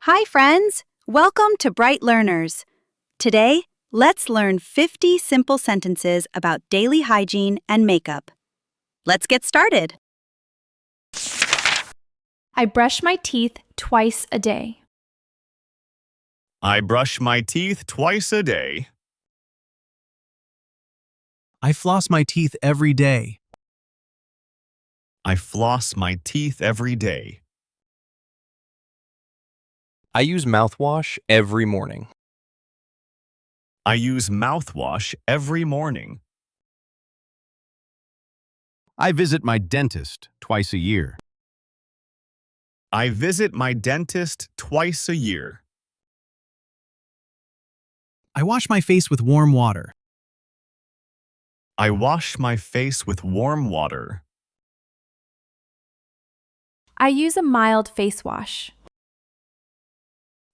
Hi, friends! Welcome to Bright Learners. Today, let's learn 50 simple sentences about daily hygiene and makeup. Let's get started. I brush my teeth twice a day. I brush my teeth twice a day. I floss my teeth every day. I floss my teeth every day. I use mouthwash every morning. I use mouthwash every morning. I visit my dentist twice a year. I visit my dentist twice a year. I wash my face with warm water. I wash my face with warm water. I use a mild face wash.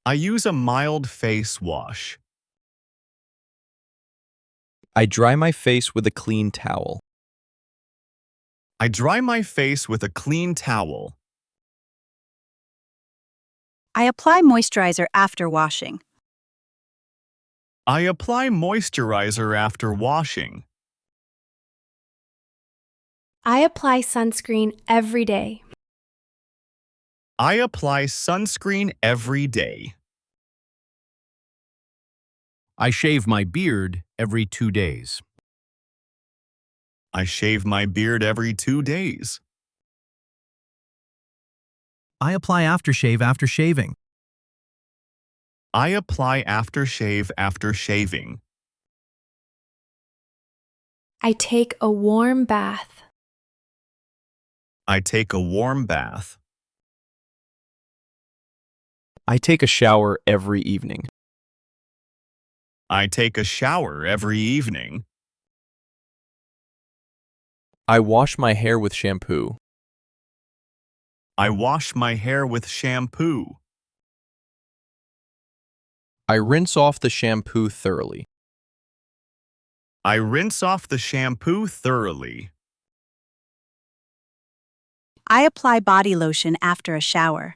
I use a mild face wash. I dry my face with a clean towel. I dry my face with a clean towel. I apply moisturizer after washing. I apply moisturizer after washing. I apply sunscreen every day. I apply sunscreen every day. I shave my beard every 2 days. I shave my beard every 2 days. I apply aftershave after shaving. I apply aftershave after shaving. I take a warm bath. I take a warm bath. I take a shower every evening. I take a shower every evening. I wash my hair with shampoo. I wash my hair with shampoo. I rinse off the shampoo thoroughly. I rinse off the shampoo thoroughly. I apply body lotion after a shower.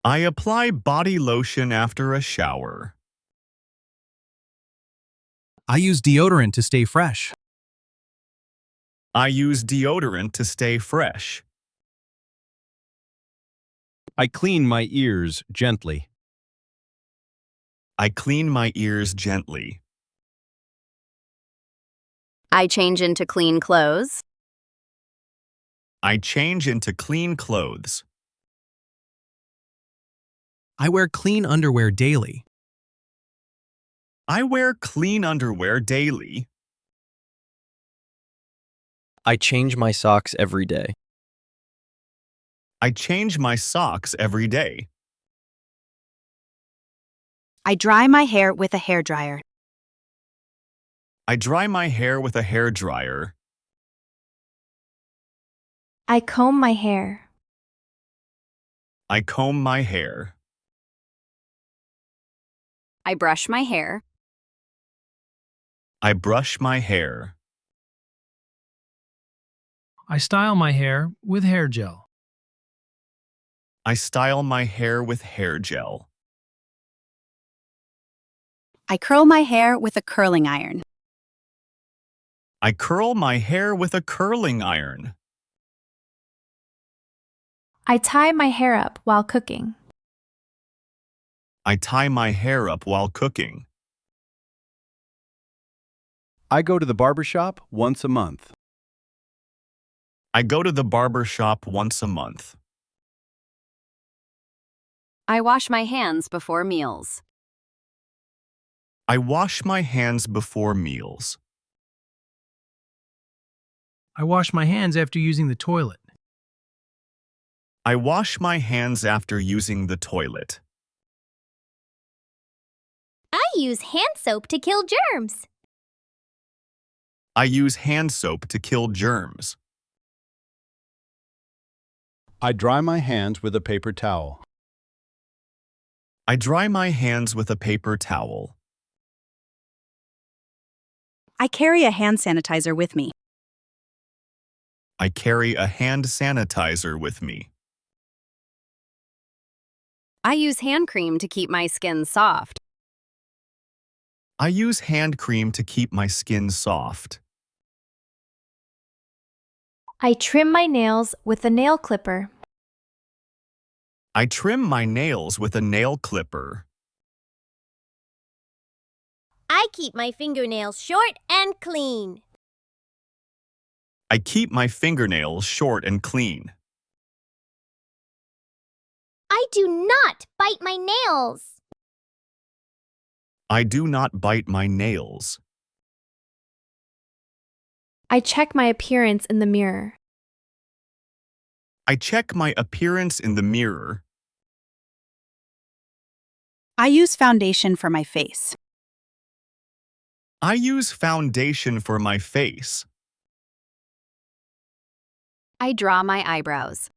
I apply body lotion after a shower. I use deodorant to stay fresh. I use deodorant to stay fresh. I clean my ears gently. I clean my ears gently. I change into clean clothes. I change into clean clothes. I wear clean underwear daily. I wear clean underwear daily. I change my socks every day. I change my socks every day. I dry my hair with a hairdryer. I dry my hair with a hairdryer. I comb my hair. I comb my hair. I brush my hair. I brush my hair. I style my hair with hair gel. I style my hair with hair gel. I curl my hair with a curling iron. I curl my hair with a curling iron. I tie my hair up while cooking. I tie my hair up while cooking. I go to the barber shop once a month. I go to the barber shop once a month. I wash my hands before meals. I wash my hands before meals. I wash my hands after using the toilet. I wash my hands after using the toilet. I use hand soap to kill germs. I use hand soap to kill germs. I dry my hands with a paper towel. I dry my hands with a paper towel. I carry a hand sanitizer with me. I carry a hand sanitizer with me. I use hand cream to keep my skin soft. I use hand cream to keep my skin soft. I trim my nails with a nail clipper. I trim my nails with a nail clipper. I keep my fingernails short and clean. I keep my fingernails short and clean. I do not bite my nails. I do not bite my nails. I check my appearance in the mirror. I check my appearance in the mirror. I use foundation for my face. I use foundation for my face. I draw my eyebrows.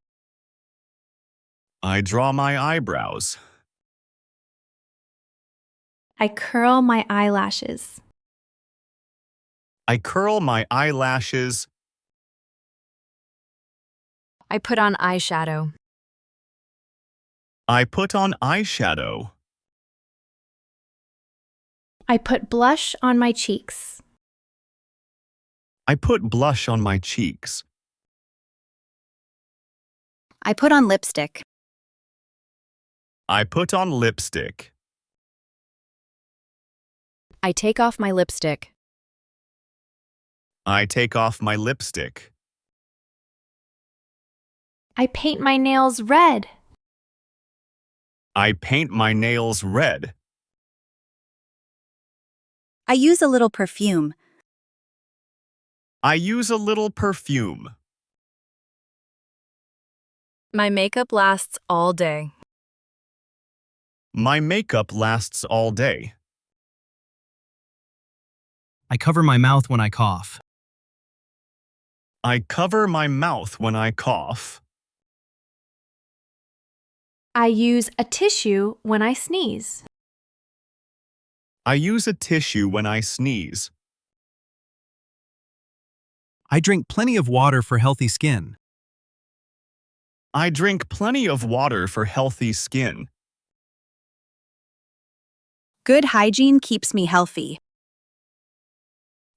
I draw my eyebrows. I curl my eyelashes. I curl my eyelashes. I put on eyeshadow. I put on eyeshadow. I put blush on my cheeks. I put blush on my cheeks. I put on lipstick. I put on lipstick. I take off my lipstick. I take off my lipstick. I paint my nails red. I paint my nails red. I use a little perfume. I use a little perfume. My makeup lasts all day. My makeup lasts all day. I cover my mouth when I cough. I cover my mouth when I cough. I use a tissue when I sneeze. I use a tissue when I sneeze. I drink plenty of water for healthy skin. I drink plenty of water for healthy skin. Good hygiene keeps me healthy.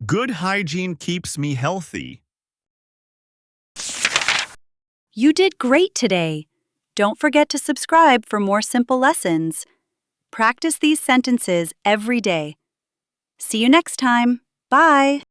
Good hygiene keeps me healthy. You did great today. Don't forget to subscribe for more simple lessons. Practice these sentences every day. See you next time. Bye.